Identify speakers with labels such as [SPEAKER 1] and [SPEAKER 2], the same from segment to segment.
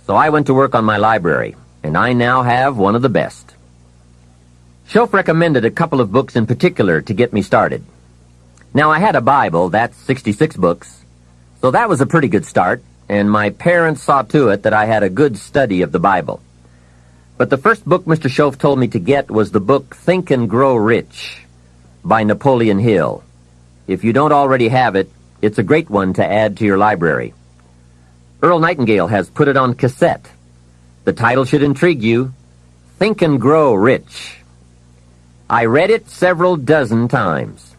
[SPEAKER 1] So I went to work on my library, and I now have one of the best. Shoaff recommended a couple of books in particular to get me started. Now, I had a Bible, that's 66 books, so that was a pretty good start, and my parents saw to it that I had a good study of the Bible. But the first book Mr. Shoaff told me to get was the book Think and Grow Rich by Napoleon Hill. If you don't already have it, it's a great one to add to your library. Earl Nightingale has put it on cassette. The title should intrigue you, Think and Grow Rich. I read it several dozen times.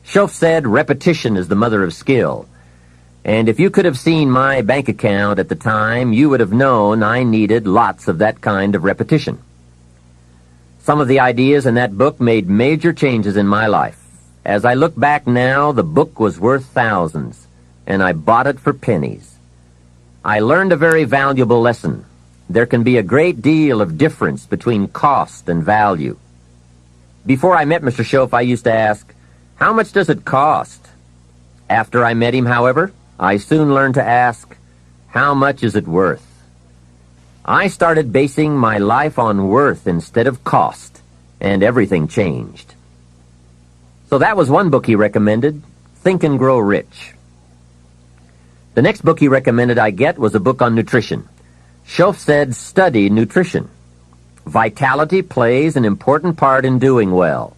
[SPEAKER 1] Shoaff said repetition is the mother of skill. And if you could have seen my bank account at the time, you would have known I needed lots of that kind of repetition. Some of the ideas in that book made major changes in my life. As I look back now, the book was worth thousands, and I bought it for pennies. I learned a very valuable lesson. There can be a great deal of difference between cost and value. Before I met Mr. Shoaff, I used to ask, how much does it cost? After I met him, however, I soon learned to ask, how much is it worth? I started basing my life on worth instead of cost, and everything changed. So that was one book he recommended, Think and Grow Rich. The next book he recommended I get was a book on nutrition. Shoaff said, study nutrition. Vitality plays an important part in doing well.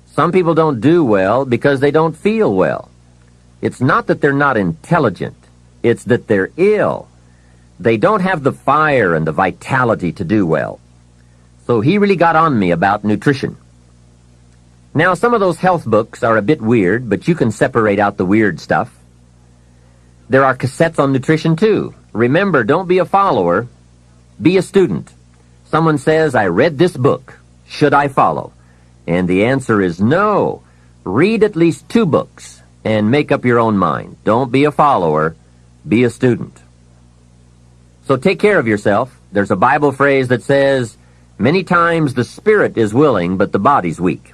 [SPEAKER 1] Some people don't do well because they don't feel well. It's not that they're not intelligent. It's that they're ill. They don't have the fire and the vitality to do well. So he really got on me about nutrition. Now, some of those health books are a bit weird, but you can separate out the weird stuff. There are cassettes on nutrition, too. Remember, don't be a follower. Be a student. Someone says, I read this book. Should I follow? And the answer is no. Read at least 2 books and make up your own mind. Don't be a follower. Be a student. So take care of yourself. There's a Bible phrase that says, many times the spirit is willing, but the body's weak.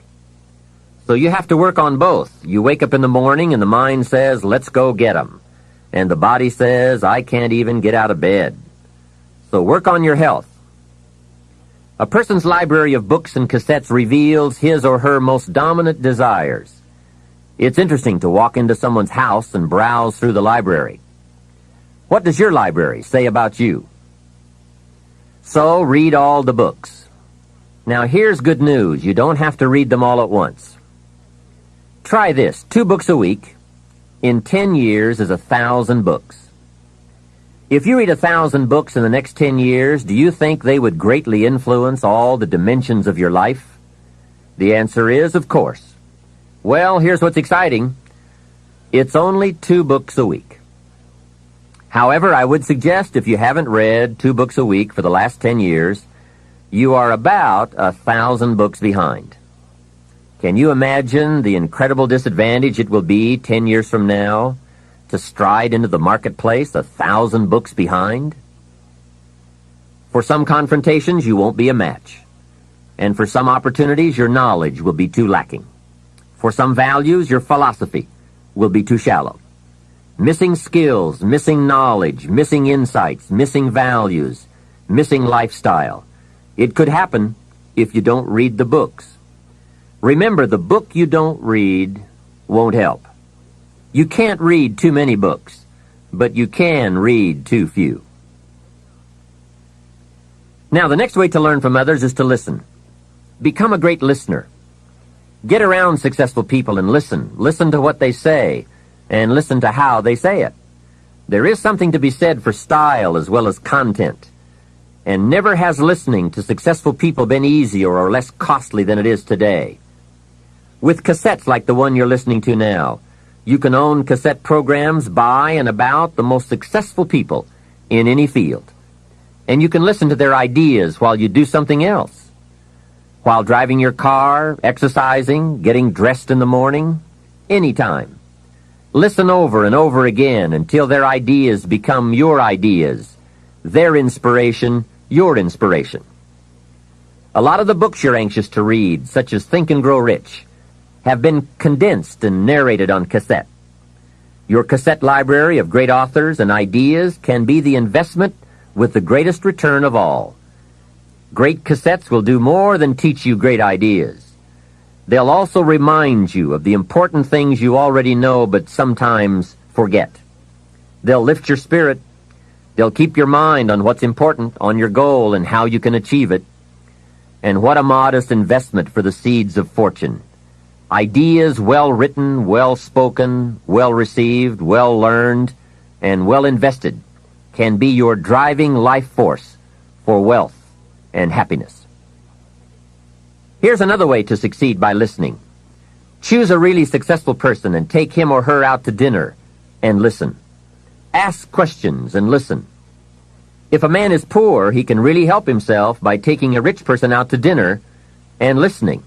[SPEAKER 1] So you have to work on both. You wake up in the morning and the mind says, let's go get 'em. And the body says, I can't even get out of bed. So work on your health. A person's library of books and cassettes reveals his or her most dominant desires. It's interesting to walk into someone's house and browse through the library. What does your library say about you? So read all the books. Now here's good news. You don't have to read them all at once. Try this. 2 books a week. In 10 years is 1,000 books. If you read 1,000 books in the next 10 years, do you think they would greatly influence all the dimensions of your life? The answer is, of course. Well, here's what's exciting. It's only 2 books a week. However, I would suggest if you haven't read 2 books a week for the last 10 years, you are about 1,000 books behind. Can you imagine the incredible disadvantage it will be 10 years from now to stride into the marketplace 1,000 books behind? For some confrontations, you won't be a match. And for some opportunities, your knowledge will be too lacking. For some values, your philosophy will be too shallow. Missing skills, missing knowledge, missing insights, missing values, missing lifestyle. It could happen if you don't read the books. Remember, the book you don't read won't help. You can't read too many books, but you can read too few. Now, the next way to learn from others is to listen. Become a great listener. Get around successful people and listen. Listen to what they say, and listen to how they say it. There is something to be said for style as well as content. And never has listening to successful people been easier or less costly than it is today. With cassettes like the one you're listening to now, you can own cassette programs by and about the most successful people in any field. And you can listen to their ideas while you do something else. While driving your car, exercising, getting dressed in the morning, anytime. Listen over and over again until their ideas become your ideas, their inspiration, your inspiration. A lot of the books you're anxious to read, such as Think and Grow Rich, have been condensed and narrated on cassette. Your cassette library of great authors and ideas can be the investment with the greatest return of all. Great cassettes will do more than teach you great ideas. They'll also remind you of the important things you already know but sometimes forget. They'll lift your spirit. They'll keep your mind on what's important, on your goal and how you can achieve it. And what a modest investment for the seeds of fortune. Ideas well written, well spoken, well received, well learned, and well invested can be your driving life force for wealth and happiness. Here's another way to succeed by listening. Choose a really successful person and take him or her out to dinner and listen. Ask questions and listen. If a man is poor, he can really help himself by taking a rich person out to dinner and listening.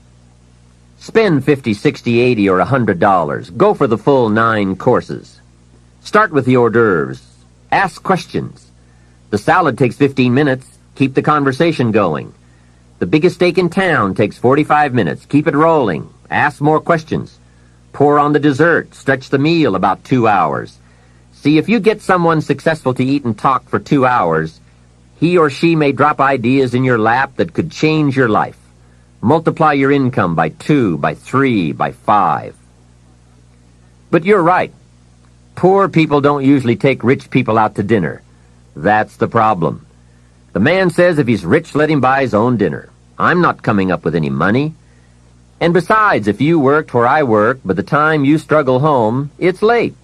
[SPEAKER 1] Spend $50, $60, $80, or $100. Go for the full 9 courses. Start with the hors d'oeuvres. Ask questions. The salad takes 15 minutes. Keep the conversation going. The biggest steak in town takes 45 minutes. Keep it rolling. Ask more questions. Pour on the dessert. Stretch the meal about 2 hours. See, if you get someone successful to eat and talk for 2 hours, he or she may drop ideas in your lap that could change your life. Multiply your income by 2, by 3, by 5. But you're right. Poor people don't usually take rich people out to dinner. That's the problem. The man says if he's rich, let him buy his own dinner. I'm not coming up with any money. And besides, if you worked where I work, by the time you struggle home, it's late.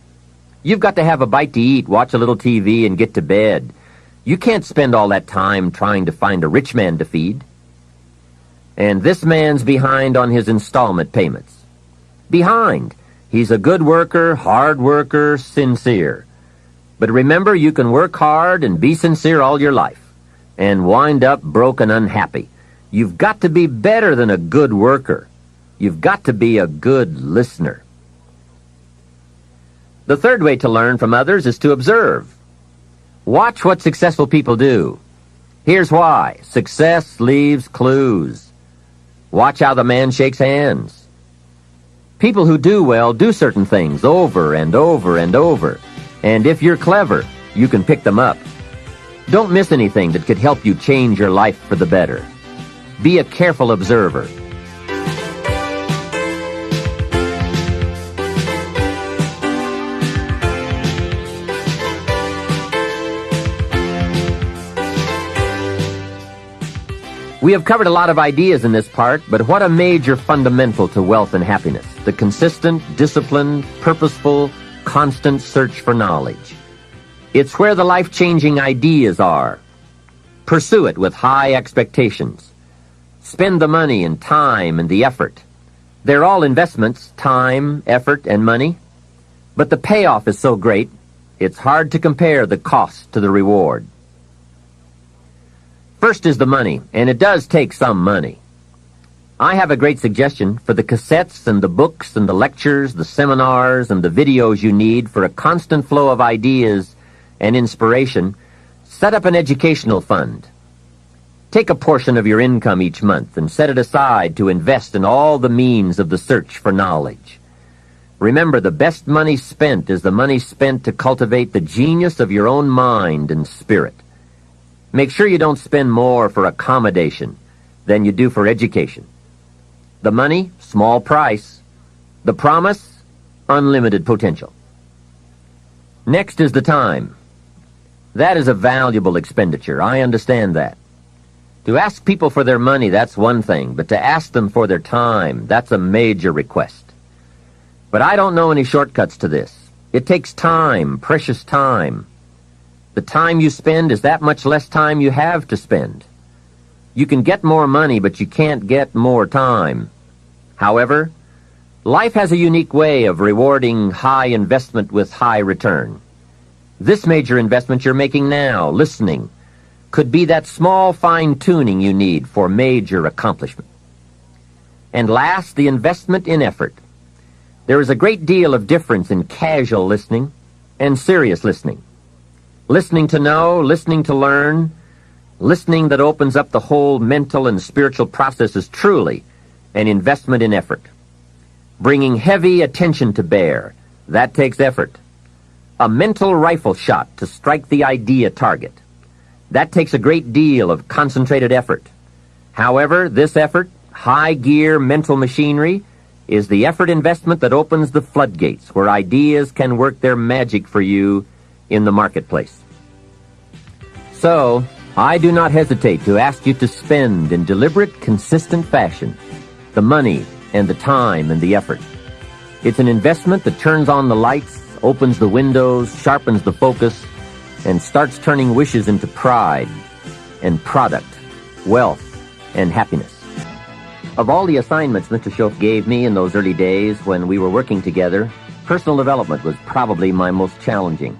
[SPEAKER 1] You've got to have a bite to eat, watch a little TV, and get to bed. You can't spend all that time trying to find a rich man to feed. And this man's behind on his installment payments. Behind. He's a good worker, hard worker, sincere. But remember, you can work hard and be sincere all your life and wind up broke and unhappy. You've got to be better than a good worker. You've got to be a good listener. The third way to learn from others is to observe. Watch what successful people do. Here's why. Success leaves clues. Watch how the man shakes hands. People who do well do certain things over and over and over. And if you're clever, you can pick them up. Don't miss anything that could help you change your life for the better. Be a careful observer. We have covered a lot of ideas in this part, but what a major fundamental to wealth and happiness: the consistent, disciplined, purposeful, constant search for knowledge. It's where the life-changing ideas are. Pursue it with high expectations. Spend the money and time and the effort. They're all investments, time, effort, and money. But the payoff is so great, it's hard to compare the cost to the reward. First is the money, and it does take some money. I have a great suggestion for the cassettes and the books and the lectures, the seminars, and the videos you need for a constant flow of ideas and inspiration. Set up an educational fund. Take a portion of your income each month and set it aside to invest in all the means of the search for knowledge. Remember, the best money spent is the money spent to cultivate the genius of your own mind and spirit. Make sure you don't spend more for accommodation than you do for education. The money, small price. The promise, unlimited potential. Next is the time. That is a valuable expenditure. I understand that. To ask people for their money, that's one thing, but to ask them for their time, that's a major request. But I don't know any shortcuts to this. It takes time, precious time. The time you spend is that much less time you have to spend. You can get more money, but you can't get more time. However, life has a unique way of rewarding high investment with high return. This major investment you're making now, listening, could be that small fine-tuning you need for major accomplishment. And last, the investment in effort. There is a great deal of difference in casual listening and serious listening. Listening to know, listening to learn, listening that opens up the whole mental and spiritual process is truly an investment in effort. Bringing heavy attention to bear, that takes effort. A mental rifle shot to strike the idea target. That takes a great deal of concentrated effort. However, this effort, high-gear mental machinery, is the effort investment that opens the floodgates where ideas can work their magic for you in the marketplace. So, I do not hesitate to ask you to spend in deliberate, consistent fashion the money and the time and the effort. It's an investment that turns on the lights, opens the windows, sharpens the focus, and starts turning wishes into pride and product, wealth, and happiness. Of all the assignments Mr. Schoaf gave me in those early days when we were working together, personal development was probably my most challenging.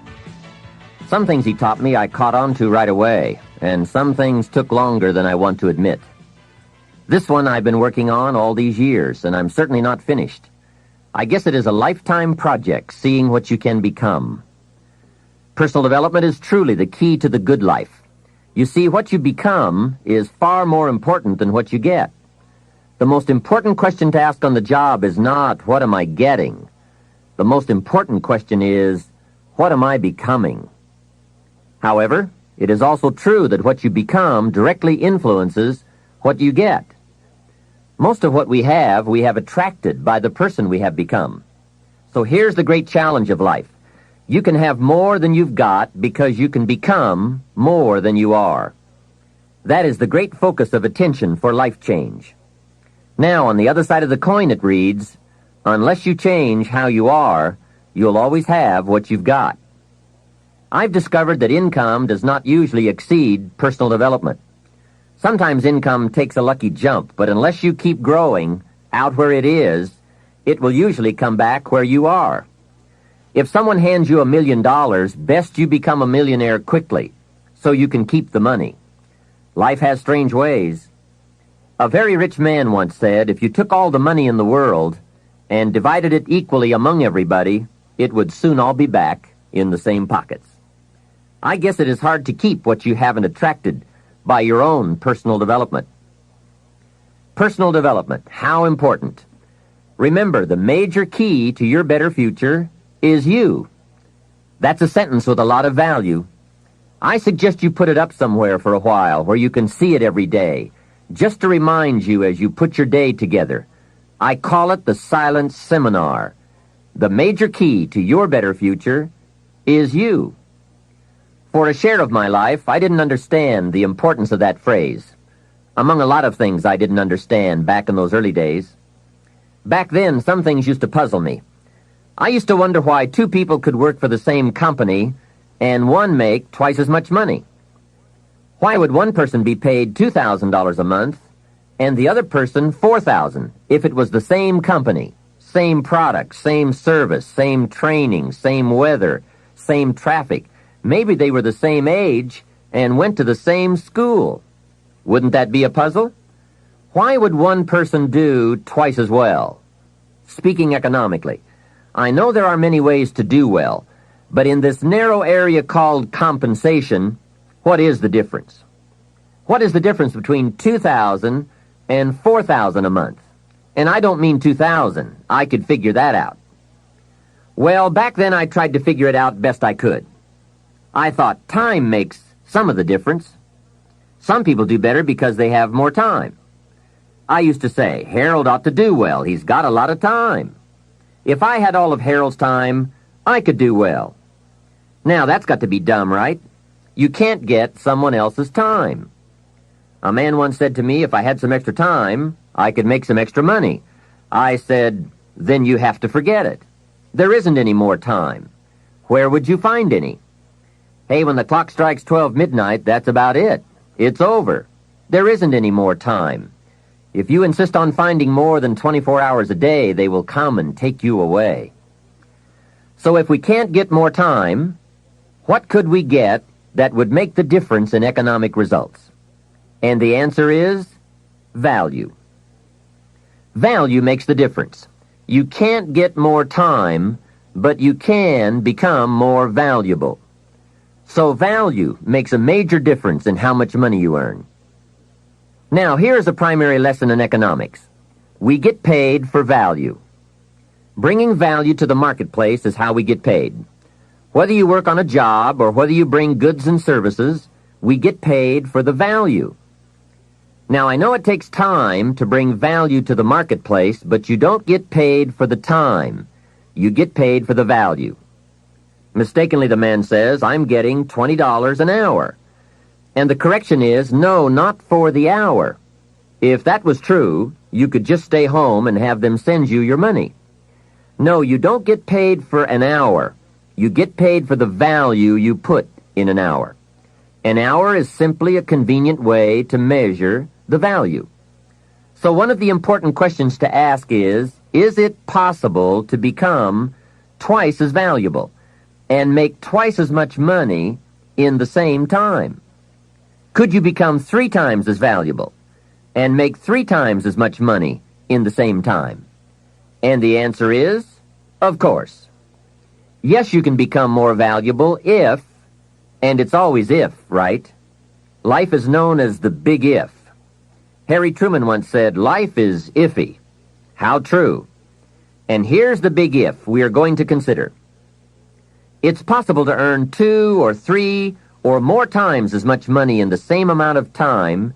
[SPEAKER 1] Some things he taught me I caught on to right away, and some things took longer than I want to admit. This one I've been working on all these years, and I'm certainly not finished. I guess it is a lifetime project, seeing what you can become. Personal development is truly the key to the good life. You see, what you become is far more important than what you get. The most important question to ask on the job is not, what am I getting? The most important question is, what am I becoming? However, it is also true that what you become directly influences what you get. Most of what we have attracted by the person we have become. So here's the great challenge of life. You can have more than you've got because you can become more than you are. That is the great focus of attention for life change. Now, on the other side of the coin it reads, unless you change how you are, you'll always have what you've got. I've discovered that income does not usually exceed personal development. Sometimes income takes a lucky jump, but unless you keep growing out where it is, it will usually come back where you are. If someone hands you $1 million, best you become a millionaire quickly, so you can keep the money. Life has strange ways. A very rich man once said, if you took all the money in the world and divided it equally among everybody, it would soon all be back in the same pockets. I guess it is hard to keep what you haven't attracted by your own personal development. Personal development, how important. Remember, the major key to your better future is you. That's a sentence with a lot of value. I suggest you put it up somewhere for a while where you can see it every day, just to remind you as you put your day together. I call it the silent seminar. The major key to your better future is you. For a share of my life, I didn't understand the importance of that phrase. Among a lot of things I didn't understand back in those early days. Back then, some things used to puzzle me. I used to wonder why two people could work for the same company and one make twice as much money. Why would one person be paid $2,000 a month and the other person $4,000 if it was the same company, same product, same service, same training, same weather, same traffic? Maybe they were the same age and went to the same school. Wouldn't that be a puzzle? Why would one person do twice as well? Speaking economically, I know there are many ways to do well, but in this narrow area called compensation, what is the difference? What is the difference between $2,000 and $4,000 a month? And I don't mean $2,000. I could figure that out. Well, back then I tried to figure it out best I could. I thought time makes some of the difference. Some people do better because they have more time. I used to say, Harold ought to do well. He's got a lot of time. If I had all of Harold's time, I could do well. Now, that's got to be dumb, right? You can't get someone else's time. A man once said to me, if I had some extra time, I could make some extra money. I said, then you have to forget it. There isn't any more time. Where would you find any? Hey, when the clock strikes 12 midnight, that's about it. It's over. There isn't any more time. If you insist on finding more than 24 hours a day, they will come and take you away. So if we can't get more time, what could we get that would make the difference in economic results? And the answer is value. Value makes the difference. You can't get more time, but you can become more valuable. So value makes a major difference in how much money you earn. Now, here's a primary lesson in economics. We get paid for value. Bringing value to the marketplace is how we get paid. Whether you work on a job or whether you bring goods and services, We get paid for the value. Now, I know it takes time to bring value to the marketplace, but you don't get paid for the time. You get paid for the value. Mistakenly, the man says, I'm getting $20 an hour. And the correction is, no, not for the hour. If that was true, you could just stay home and have them send you your money. No, you don't get paid for an hour. You get paid for the value you put in an hour. An hour is simply a convenient way to measure the value. So one of the important questions to ask is it possible to become twice as valuable and make twice as much money in the same time? Could you become 3 times as valuable and make 3 times as much money in the same time? And the answer is, of course. Yes, you can become more valuable if, and it's always if, right? Life is known as the big if. Harry Truman once said, life is iffy. How true. And here's the big if we are going to consider. It's possible to earn 2 or 3 or more times as much money in the same amount of time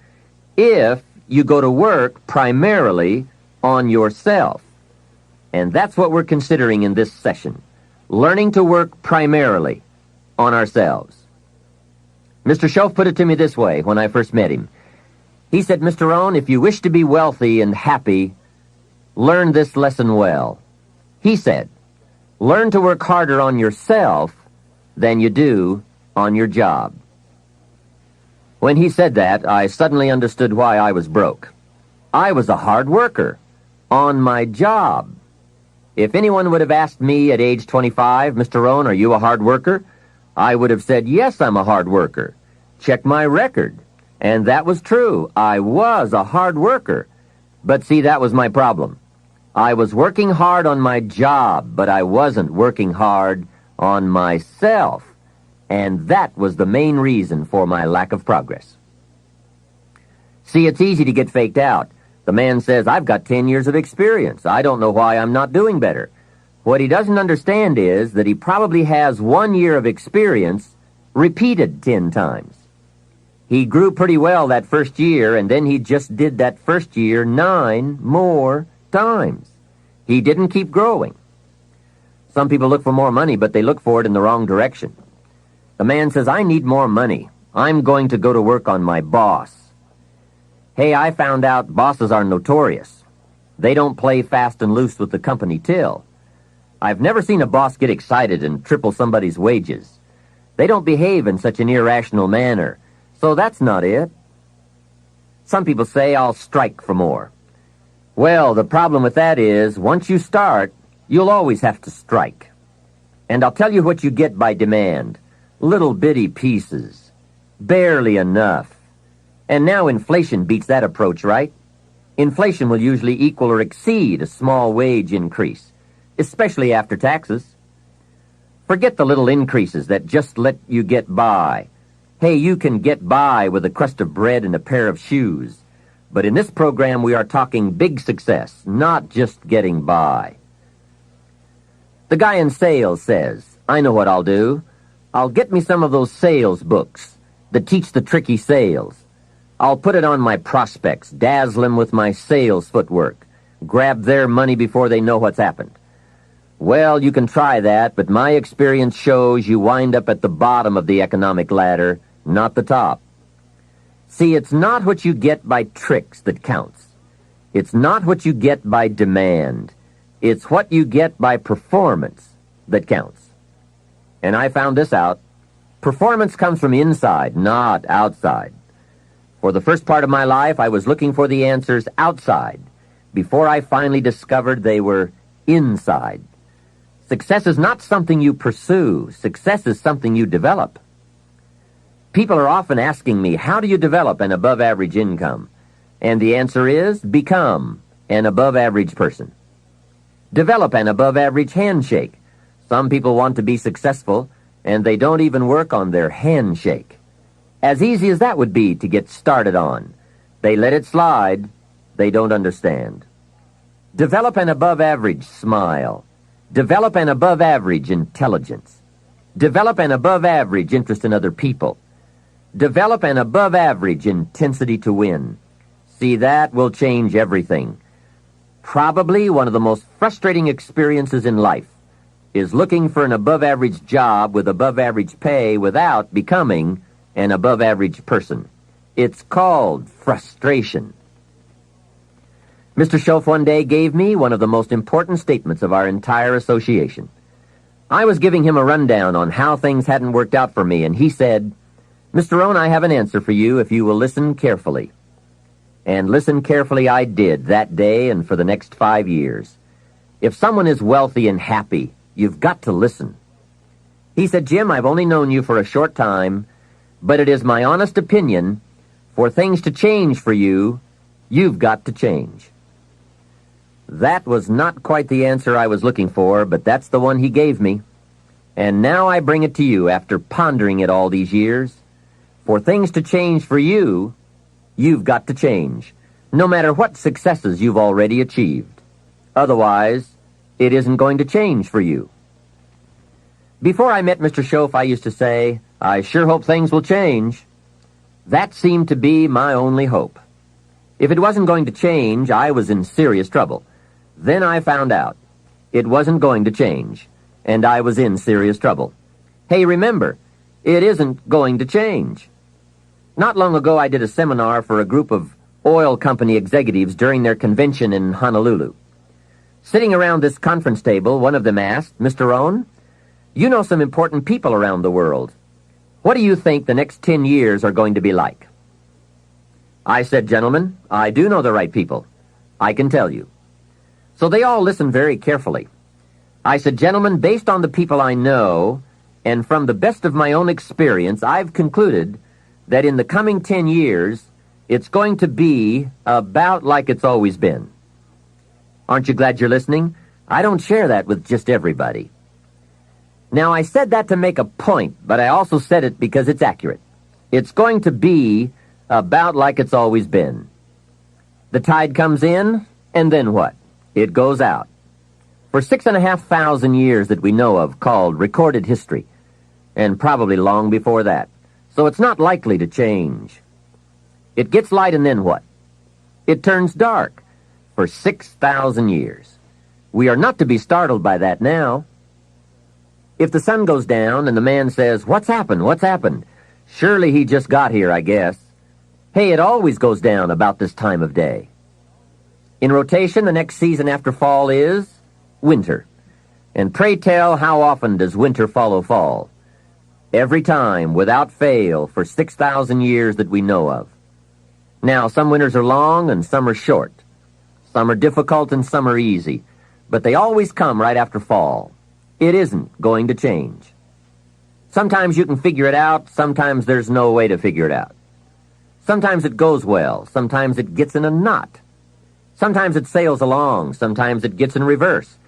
[SPEAKER 1] if you go to work primarily on yourself. And that's what we're considering in this session, learning to work primarily on ourselves. Mr. Schoaf put it to me this way when I first met him. He said, Mr. Rohn, if you wish to be wealthy and happy, learn this lesson well. He said, learn to work harder on yourself than you do on your job. When he said that, I suddenly understood why I was broke. I was a hard worker on my job. If anyone would have asked me at age 25, Mr. Rohn, are you a hard worker? I would have said, yes, I'm a hard worker. Check my record. And that was true. I was a hard worker. But see, that was my problem. I was working hard on my job, but I wasn't working hard on myself. And that was the main reason for my lack of progress. See, it's easy to get faked out. The man says, I've got 10 years of experience. I don't know why I'm not doing better. What he doesn't understand is that he probably has 1 year of experience repeated 10 times. He grew pretty well that first year, and then he just did that first year 9 more times. He didn't keep growing. Some people look for more money, but they look for it in the wrong direction. The man says, I need more money. I'm going to go to work on my boss. Hey, I found out bosses are notorious. They don't play fast and loose with the company till. I've never seen a boss get excited and triple somebody's wages. They don't behave in such an irrational manner. So that's not it. Some people say, I'll strike for more. Well, the problem with that is, once you start, you'll always have to strike. And I'll tell you what you get by demand. Little bitty pieces. Barely enough. And now inflation beats that approach, right? Inflation will usually equal or exceed a small wage increase, especially after taxes. Forget the little increases that just let you get by. Hey, you can get by with a crust of bread and a pair of shoes. But in this program, we are talking big success, not just getting by. The guy in sales says, I know what I'll do. I'll get me some of those sales books that teach the tricky sales. I'll put it on my prospects, dazzle them with my sales footwork, grab their money before they know what's happened. Well, you can try that, but my experience shows you wind up at the bottom of the economic ladder, not the top. See, it's not what you get by tricks that counts. It's not what you get by demand. It's what you get by performance that counts. And I found this out. Performance comes from inside, not outside. For the first part of my life, I was looking for the answers outside before I finally discovered they were inside. Success is not something you pursue. Success is something you develop. People are often asking me, how do you develop an above-average income? And the answer is, become an above-average person. Develop an above-average handshake. Some people want to be successful, and they don't even work on their handshake. As easy as that would be to get started on. They let it slide. They don't understand. Develop an above-average smile. Develop an above-average intelligence. Develop an above-average interest in other people. Develop an above-average intensity to win. See, that will change everything. Probably one of the most frustrating experiences in life is looking for an above-average job with above-average pay without becoming an above-average person. It's called frustration. Mr. Schoaf one day gave me one of the most important statements of our entire association. I was giving him a rundown on how things hadn't worked out for me, and he said, "Mr. Rohn, I have an answer for you if you will listen carefully." And listen carefully I did that day and for the next 5 years. If someone is wealthy and happy, you've got to listen. He said, "Jim, I've only known you for a short time, but it is my honest opinion, for things to change for you, you've got to change." That was not quite the answer I was looking for, but that's the one he gave me. And now I bring it to you after pondering it all these years. For things to change for you, you've got to change, no matter what successes you've already achieved. Otherwise, it isn't going to change for you. Before I met Mr. Schoaf, I used to say, "I sure hope things will change." That seemed to be my only hope. If it wasn't going to change, I was in serious trouble. Then I found out it wasn't going to change, and I was in serious trouble. Hey, remember, it isn't going to change. Not long ago, I did a seminar for a group of oil company executives during their convention in Honolulu. Sitting around this conference table, one of them asked, "Mr. Rohn, you know some important people around the world. What do you think the next 10 years are going to be like?" I said, "Gentlemen, I do know the right people. I can tell you." So they all listened very carefully. I said, "Gentlemen, based on the people I know, and from the best of my own experience, I've concluded that in the coming 10 years, it's going to be about like it's always been." Aren't you glad you're listening? I don't share that with just everybody. Now, I said that to make a point, but I also said it because it's accurate. It's going to be about like it's always been. The tide comes in, and then what? It goes out. For 6,500 years that we know of, called recorded history, and probably long before that. So it's not likely to change. It gets light, and then what? It turns dark for 6,000 years. We are not to be startled by that now. If the sun goes down and the man says, "What's happened? What's happened?" Surely he just got here, I guess. Hey, it always goes down about this time of day. In rotation, the next season after fall is winter. And pray tell, how often does winter follow fall? Every time, without fail, for 6,000 years that we know of. Now, some winters are long and some are short. Some are difficult and some are easy. But they always come right after fall. It isn't going to change. Sometimes you can figure it out, sometimes there's no way to figure it out. Sometimes it goes well, sometimes it gets in a knot. Sometimes it sails along, sometimes it gets in reverse.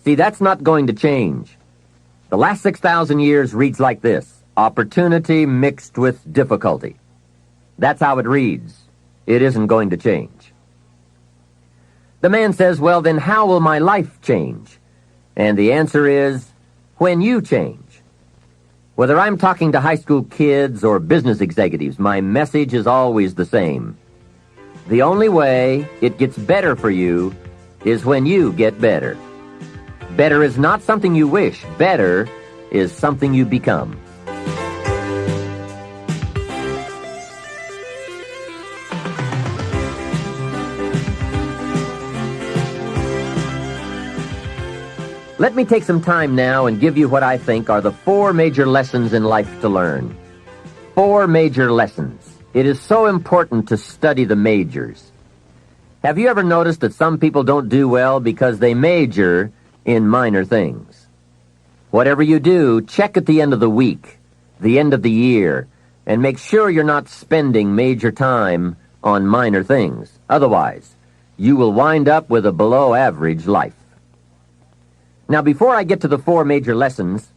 [SPEAKER 1] See, that's not going to change. The last 6,000 years reads like this: opportunity mixed with difficulty. That's how it reads. It isn't going to change. The man says, "Well, then how will my life change?" And the answer is, when you change. Whether I'm talking to high school kids or business executives, my message is always the same. The only way it gets better for you is when you get better. Better is not something you wish. Better is something you become. Let me take some time now and give you what I think are the 4 major lessons in life to learn. 4 major lessons. It is so important to study the majors. Have you ever noticed that some people don't do well because they major in minor things? Whatever you do, check at the end of the week, the end of the year, and make sure you're not spending major time on minor things. Otherwise, you will wind up with a below-average life. Now, before I get to the 4 major lessons,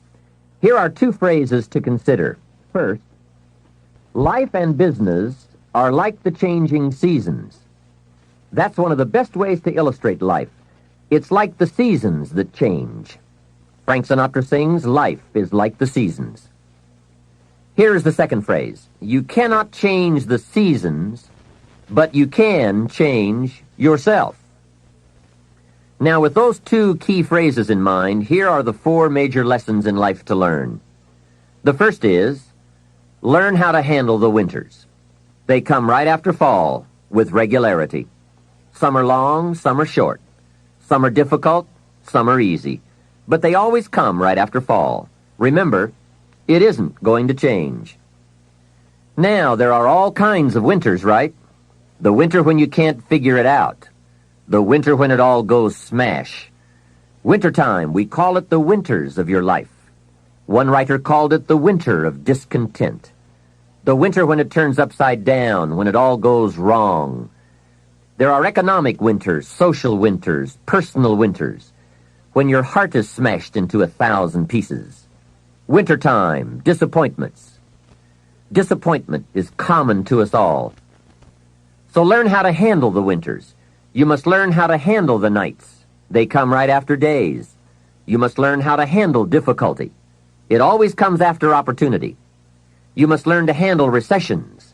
[SPEAKER 1] here are 2 phrases to consider. First, life and business are like the changing seasons. That's one of the best ways to illustrate life. It's like the seasons that change. Frank Sinatra sings, "Life is like the seasons." Here is the second phrase. You cannot change the seasons, but you can change yourself. Now, with those two key phrases in mind, here are the four major lessons in life to learn. The first is, learn how to handle the winters. They come right after fall, with regularity. Some are long, some are short. Some are difficult, some are easy. But they always come right after fall. Remember, it isn't going to change. Now, there are all kinds of winters, right? The winter when you can't figure it out. The winter when it all goes smash. Wintertime, we call it the winters of your life. One writer called it the winter of discontent. The winter when it turns upside down, when it all goes wrong. There are economic winters, social winters, personal winters, when your heart is smashed into 1,000 pieces. Wintertime, disappointments. Disappointment is common to us all. So learn how to handle the winters. You must learn how to handle the nights. They come right after days. You must learn how to handle difficulty. It always comes after opportunity. You must learn to handle recessions.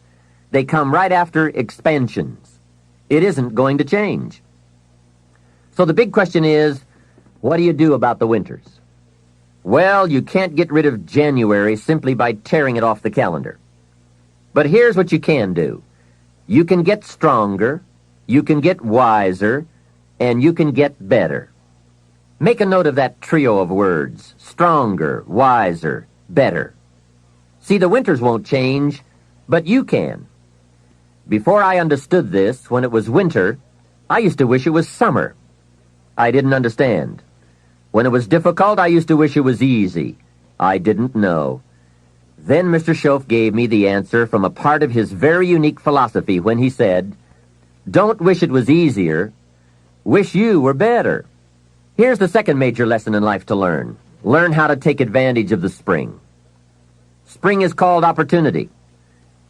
[SPEAKER 1] They come right after expansions. It isn't going to change. So the big question is, what do you do about the winters? Well, you can't get rid of January simply by tearing it off the calendar. But here's what you can do. You can get stronger, you can get wiser, and you can get better. Make a note of that trio of words, stronger, wiser, better. See, the winters won't change, but you can. Before I understood this, when it was winter, I used to wish it was summer. I didn't understand. When it was difficult, I used to wish it was easy. I didn't know. Then Mr. Schoaf gave me the answer from a part of his very unique philosophy when he said, "Don't wish it was easier. Wish you were better." Here's the second major lesson in life to learn. Learn how to take advantage of the spring. Spring is called opportunity,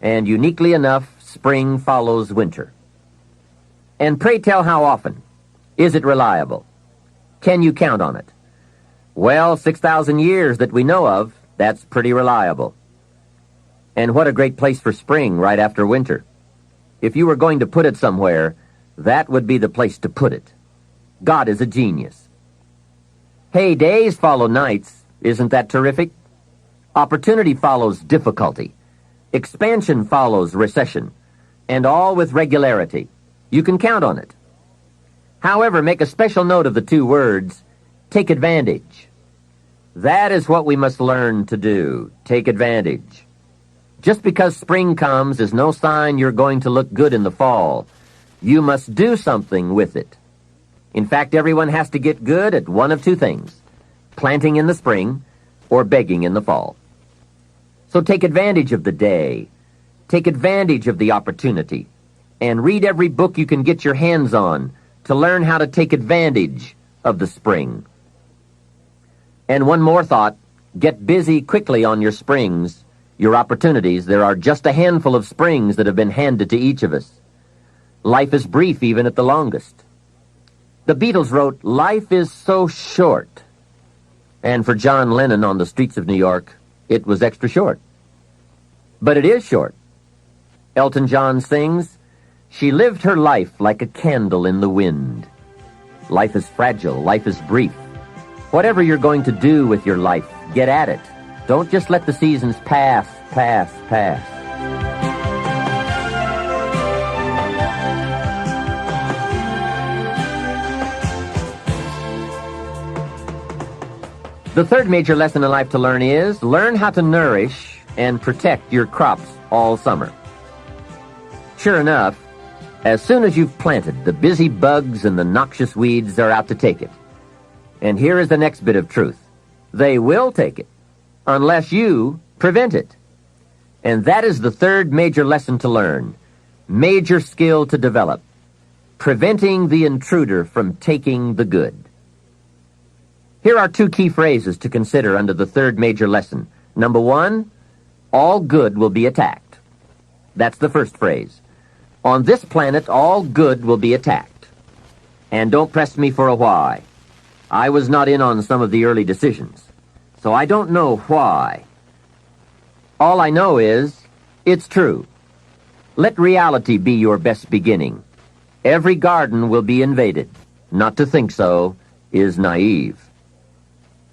[SPEAKER 1] and uniquely enough, spring follows winter. And pray tell how often? Is it reliable? Can you count on it? Well, 6,000 years that we know of, that's pretty reliable. And what a great place for spring right after winter. If you were going to put it somewhere, that would be the place to put it. God is a genius. Hey, days follow nights. Isn't that terrific? Opportunity follows difficulty. Expansion follows recession. And all with regularity. You can count on it. However, make a special note of the two words, take advantage. That is what we must learn to do, take advantage. Just because spring comes is no sign you're going to look good in the fall. You must do something with it. In fact, everyone has to get good at one of two things, planting in the spring or begging in the fall. So take advantage of the day, take advantage of the opportunity, and read every book you can get your hands on to learn how to take advantage of the spring. And one more thought, get busy quickly on your springs, your opportunities. There are just a handful of springs that have been handed to each of us. Life is brief even at the longest. The Beatles wrote, "Life is so short." And for John Lennon on the streets of New York, it was extra short. But it is short. Elton John sings, "She lived her life like a candle in the wind." Life is fragile. Life is brief. Whatever you're going to do with your life, get at it. Don't just let the seasons pass. The third major lesson in life to learn is, learn how to nourish and protect your crops all summer. Sure enough, as soon as you've planted, the busy bugs and the noxious weeds are out to take it. And here is the next bit of truth. They will take it, unless you prevent it. And that is the third major lesson to learn, major skill to develop, preventing the intruder from taking the good. Here are two key phrases to consider under the third major lesson. Number one, all good will be attacked. That's the first phrase. On this planet, all good will be attacked. And don't press me for a why. I was not in on some of the early decisions, so I don't know why. All I know is, it's true. Let reality be your best beginning. Every garden will be invaded. Not to think so is naive.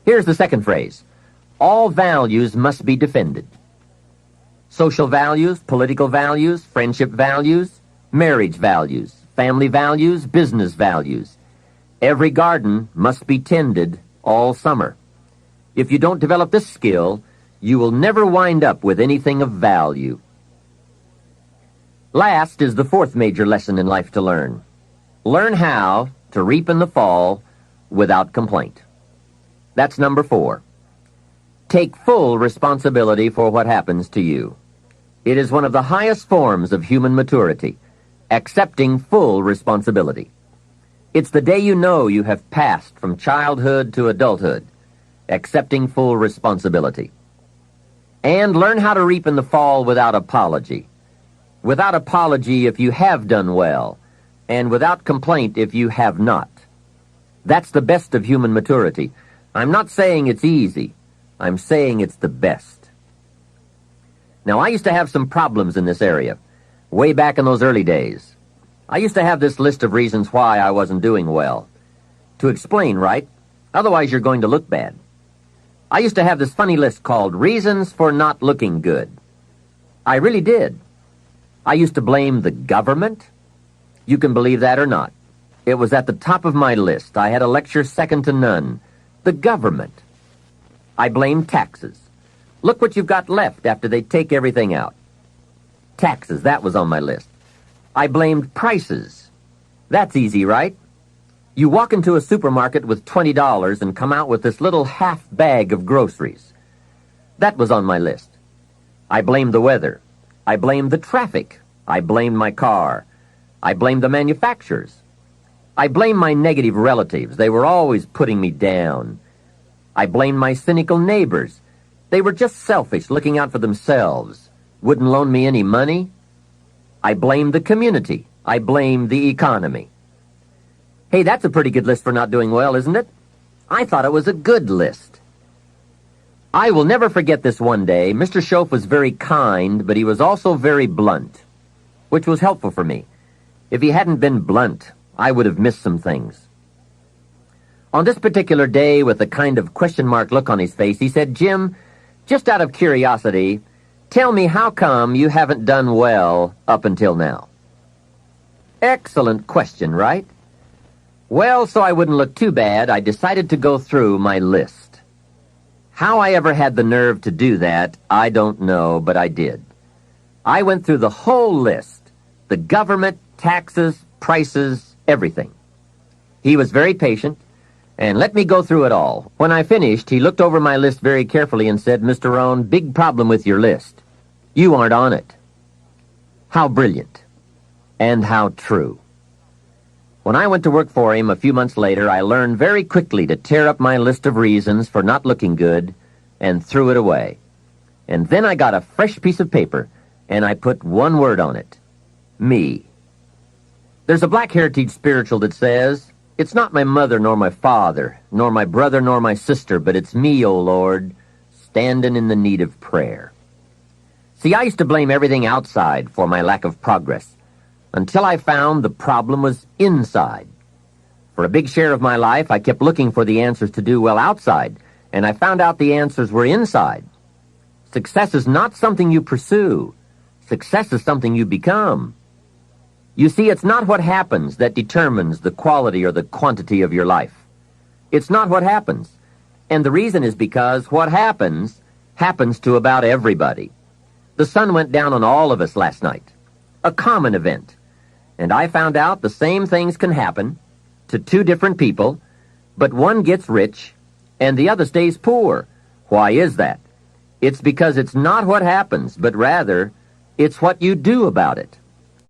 [SPEAKER 1] Here's the second phrase. All values must be defended. Social values, political values, friendship values, marriage values, family values, business values. Every garden must be tended all summer. If you don't develop this skill, you will never wind up with anything of value. Last is the fourth major lesson in life to learn. Learn how to reap in the fall without complaint. That's number 4. Take full responsibility for what happens to you. It is one of the highest forms of human maturity, accepting full responsibility. It's the day you know you have passed from childhood to adulthood, accepting full responsibility. And learn how to reap in the fall without apology. Without apology if you have done well, and without complaint if you have not. That's the best of human maturity. I'm not saying it's easy. I'm saying it's the best. Now, I used to have some problems in this area, way back in those early days. I used to have this list of reasons why I wasn't doing well. To explain, right? Otherwise, you're going to look bad. I used to have this funny list called Reasons for Not Looking Good. I really did. I used to blame the government. You can believe that or not. It was at the top of my list. I had a lecture second to none. The government. I blamed taxes. Look what you've got left after they take everything out. Taxes, that was on my list. I blamed prices. That's easy, right? You walk into a supermarket with $20 and come out with this little half bag of groceries. That was on my list. I blamed the weather. I blamed the traffic. I blamed my car. I blamed the manufacturers. I blamed my negative relatives. They were always putting me down. I blamed my cynical neighbors. They were just selfish, looking out for themselves. Wouldn't loan me any money. I blamed the community. I blamed the economy. Hey, that's a pretty good list for not doing well, isn't it? I thought it was a good list. I will never forget this one day. Mr. Schoaf was very kind, but he was also very blunt, which was helpful for me. If he hadn't been blunt, I would have missed some things. On this particular day, with a kind of question mark look on his face, he said, "Jim, just out of curiosity, tell me how come you haven't done well up until now?" Excellent question, right? Well, so I wouldn't look too bad, I decided to go through my list. How I ever had the nerve to do that, I don't know, but I did. I went through the whole list, the government, taxes, prices, everything. He was very patient, and let me go through it all. When I finished, he looked over my list very carefully and said, "Mr. Rohn, big problem with your list. You aren't on it." How brilliant, and how true. When I went to work for him a few months later, I learned very quickly to tear up my list of reasons for not looking good and threw it away. And then I got a fresh piece of paper, and I put one word on it: me. There's a Black Heritage spiritual that says, "It's not my mother nor my father, nor my brother nor my sister, but it's me, O Lord, standing in the need of prayer." See, I used to blame everything outside for my lack of progress, until I found the problem was inside. For a big share of my life, I kept looking for the answers to do well outside, and I found out the answers were inside. Success is not something you pursue. Success is something you become. You see, it's not what happens that determines the quality or the quantity of your life. It's not what happens. And the reason is because what happens to about everybody. The sun went down on all of us last night. A common event. And I found out the same things can happen to two different people, but one gets rich and the other stays poor. Why is that? It's because it's not what happens, but rather it's what you do about it.